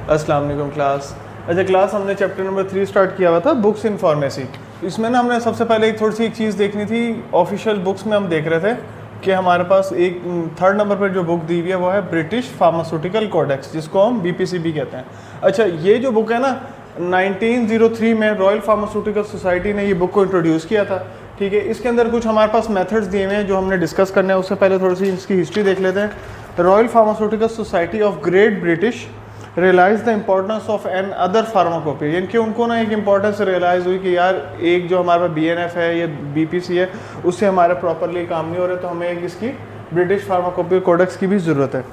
अस्सलाम वालेकुम क्लास। अच्छा क्लास, हमने चैप्टर नंबर 3 स्टार्ट किया हुआ था, बुक्स इन फार्मेसी। इसमें ना हमने सबसे पहले एक थोड़ी सी एक चीज़ देखनी थी। ऑफिशियल बुक्स में हम देख रहे थे कि हमारे पास एक थर्ड नंबर पर जो बुक दी हुई है वो है ब्रिटिश फार्मास्यूटिकल कोडेक्स, जिसको हम BPCB कहते हैं। अच्छा, ये जो बुक है ना 1903 में रॉयल फार्मास्यूटिकल सोसाइटी ने ये बुक को इंट्रोड्यूस किया था। ठीक है, इसके अंदर कुछ हमारे पास मेथड्स दिए हुए हैं जो हमने डिस्कस करने हैं। उससे पहले थोड़ी सी इसकी हिस्ट्री देख लेते हैं। Royal pharmaceutical society of great British realise the importance of another pharmacopoeia, यानी कि उनको ना एक इम्पोर्टेंस रियलाइज़ हुई कि यार एक जो हमारे पास BNF है या BPC है उससे हमारे प्रॉपरली काम नहीं हो रहा, तो हमें एक इसकी ब्रिटिश फार्माकोपी कोडेक्स की भी ज़रूरत है।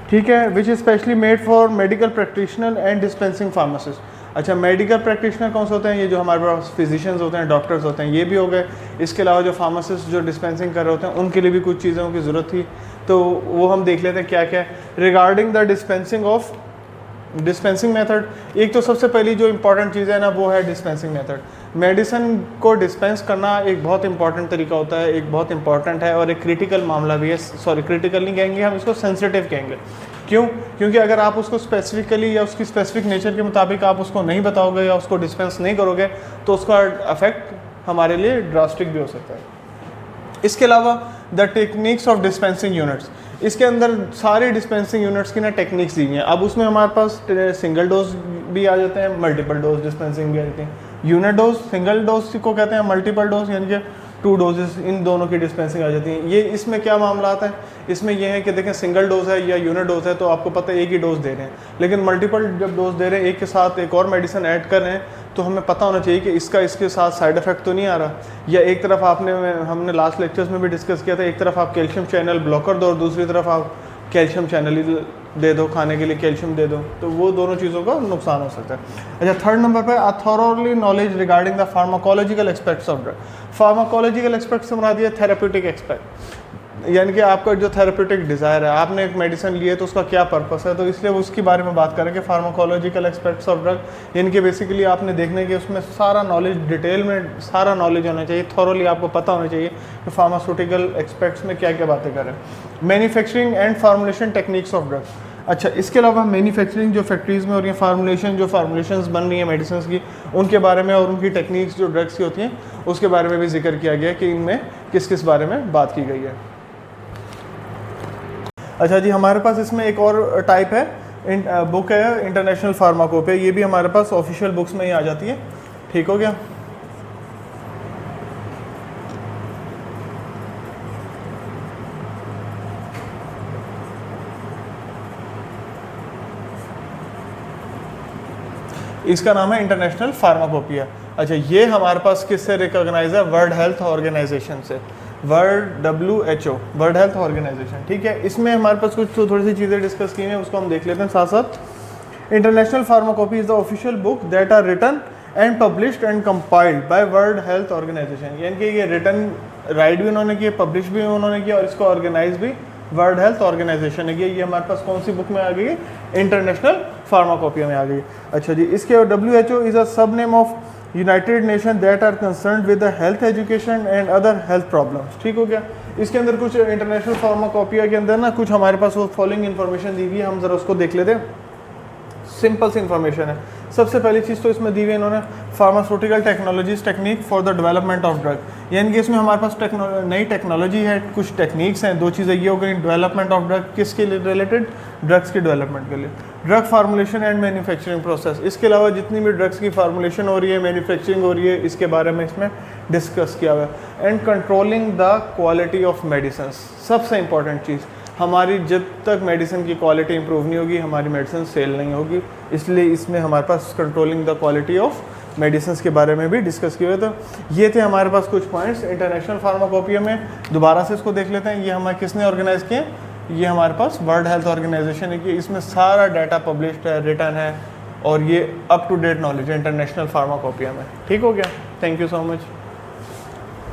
ठीक है, which is specially made for medical practitioner and dispensing pharmacist. अच्छा, मेडिकल प्रैक्टिशनर कौन से होते हैं? ये जो हमारे पास फिजिशियंस होते हैं, डॉक्टर्स होते हैं, ये भी हो गए। इसके अलावा जो फार्मासिस्ट जो डिस्पेंसिंग कर रहे होते हैं उनके लिए भी कुछ चीज़ों की ज़रूरत थी, तो वो हम देख लेते हैं क्या क्या है रिगार्डिंग द डिस्पेंसिंग मेथड। एक तो सबसे पहली जो इंपॉर्टेंट चीज़ है ना वो है डिस्पेंसिंग मेथड। मेडिसिन को डिस्पेंस करना एक बहुत इंपॉर्टेंट तरीका होता है, एक बहुत इंपॉर्टेंट है और एक क्रिटिकल मामला भी है। सॉरी, क्रिटिकल नहीं कहेंगे हम इसको, सेंसिटिव कहेंगे। क्यों? क्योंकि अगर आप उसको स्पेसिफिकली या उसकी स्पेसिफिक नेचर के मुताबिक आप उसको नहीं बताओगे या उसको डिस्पेंस नहीं करोगे तो उसका अफेक्ट हमारे लिए ड्रास्टिक भी हो सकता है। इसके अलावा the techniques of dispensing units, इसके अंदर सारे डिस्पेंसिंग यूनिट्स की ना टेक्निक्स दी हुई हैं। अब उसमें हमारे पास सिंगल डोज भी आ जाते हैं, मल्टीपल डोज डिस्पेंसिंग भी आ जाती हैं। यूनिट डोज, सिंगल डोज को कहते हैं, मल्टीपल डोज यानी कि 2 डोजेस, इन दोनों की डिस्पेंसिंग आ जाती है। ये इसमें क्या मामला आता है? इसमें यह है कि देखें सिंगल डोज है या यूनिट डोज है तो आपको पता है एक ही डोज दे रहे हैं, लेकिन मल्टीपल जब डोज दे रहे हैं, एक के साथ एक और मेडिसिन ऐड कर रहे हैं, तो हमें पता होना चाहिए कि इसका इसके साथ साइड इफेक्ट तो नहीं आ रहा। या एक तरफ हमने लास्ट लेक्चर्स में भी डिस्कस किया था, एक तरफ आप कैल्शियम चैनल ब्लॉकर दो और दूसरी तरफ आप कैल्शियम चैनल ही दे दो, खाने के लिए कैल्शियम दे दो, तो वो दोनों चीज़ों का नुकसान हो सकता है। अच्छा, थर्ड नंबर पर thoroughly knowledge regarding the pharmacological aspects of drug. Pharmacological aspect से मुराद ये थेरेप्यूटिक एस्पेक्ट, यानी कि आपका जो थेरेप्यूटिक डिज़ायर है, आपने एक मेडिसिन ली है तो उसका क्या पर्पस है, तो इसलिए उसके बारे में बात करेंगे। फार्माकोलॉजिकल एस्पेक्ट्स ऑफ ड्रग, यानी कि बेसिकली आपने देखने के उसमें सारा नॉलेज, डिटेल में सारा नॉलेज होना चाहिए, थॉरोली आपको पता होना चाहिए कि फार्मास्यूटिकल एस्पेक्ट्स में क्या क्या बातें करें। Manufacturing and formulation techniques of drug. अच्छा, इसके अलावा मैन्युफैक्चरिंग जो फैक्ट्रीज़ में हो रही है, फार्मुलेशन जो फार्मुलेशंस बन रही हैं मेडिसिन की, उनके बारे में और उनकी टेक्निक्स जो ड्रग्स की होती हैं उसके बारे में भी जिक्र किया गया कि इनमें किस किस बारे में बात की गई है। अच्छा जी, हमारे पास इसमें एक और टाइप है, बुक है इंटरनेशनल फार्माकोपी, ये भी हमारे पास ऑफिशियल बुक्स में ही आ जाती है। ठीक हो गया। इसका नाम है इंटरनेशनल फार्माकोपिया। अच्छा, ये हमारे पास किससे रिकॉग्नाइज है? वर्ल्ड हेल्थ ऑर्गेनाइजेशन से, WHO, वर्ल्ड हेल्थ ऑर्गेनाइजेशन। ठीक है, इसमें हमारे पास कुछ थोड़ी सी चीज़ें डिस्कस की हैं, उसको हम देख लेते हैं साथ साथ। International pharmacopoeia is the official book that are written and published and compiled by World Health Organization, यानी कि ये रिटन राइट भी उन्होंने किया, पब्लिश भी उन्होंने किया और इसको ऑर्गेनाइज भी वर्ल्ड हेल्थ ऑर्गेनाइजेशन ने किया। ये हमारे पास कौन सी बुक में आ गई है? इंटरनेशनल फार्माकोपिया में आ गई। अच्छा जी, इसके WHO is a sub name of United Nation that are concern with the health education and other health problems. ठीक हो गया। इसके अंदर कुछ इंटरनेशनल फार्माकोपिया के अंदर ना कुछ हमारे पास वो फॉलोइंग इन्फॉर्मेशन दी हुई है, हम ज़रा उसको देख लेते हैं। सिंपल सी इन्फॉर्मेशन है। सबसे पहली चीज़ तो इसमें दी हुई है इन्होंने pharmaceutical technologies technique for the development of drug, यानी कि इसमें हमारे पास नई टेक्नोलॉजी है, कुछ टेक्निक्स हैं। दो चीज़ें ये हो गई, डेवलपमेंट ऑफ ड्रग किसके लिए रिलेटेड? ड्रग्स के डेवलपमेंट के लिए। Drug formulation and manufacturing process, इसके अलावा जितनी भी ड्रग्स की फार्मुलेशन हो रही है, मैन्युफैक्चरिंग हो रही है, इसके बारे में इसमें डिस्कस किया हुआ है। And controlling the quality of medicine, सबसे इंपॉर्टेंट चीज़, हमारी जब तक मेडिसिन की क्वालिटी इंप्रूव नहीं होगी हमारी मेडिसिन सेल नहीं होगी, इसलिए इसमें हमारे पास controlling the quality of medicine के बारे में भी डिस्कस किए हुए। तो ये थे हमारे पास कुछ पॉइंट्स इंटरनेशनल फार्माकोपिया में। दोबारा से इसको देख लेते हैं। ये हमारे किसने ऑर्गेनाइज किए? ये हमारे पास वर्ल्ड हेल्थ ऑर्गेनाइजेशन है कि इसमें सारा डाटा पब्लिश्ड है, रिटर्न है और ये अप टू डेट नॉलेज है इंटरनेशनल फार्माकोपिया में। ठीक हो गया। Thank you so much.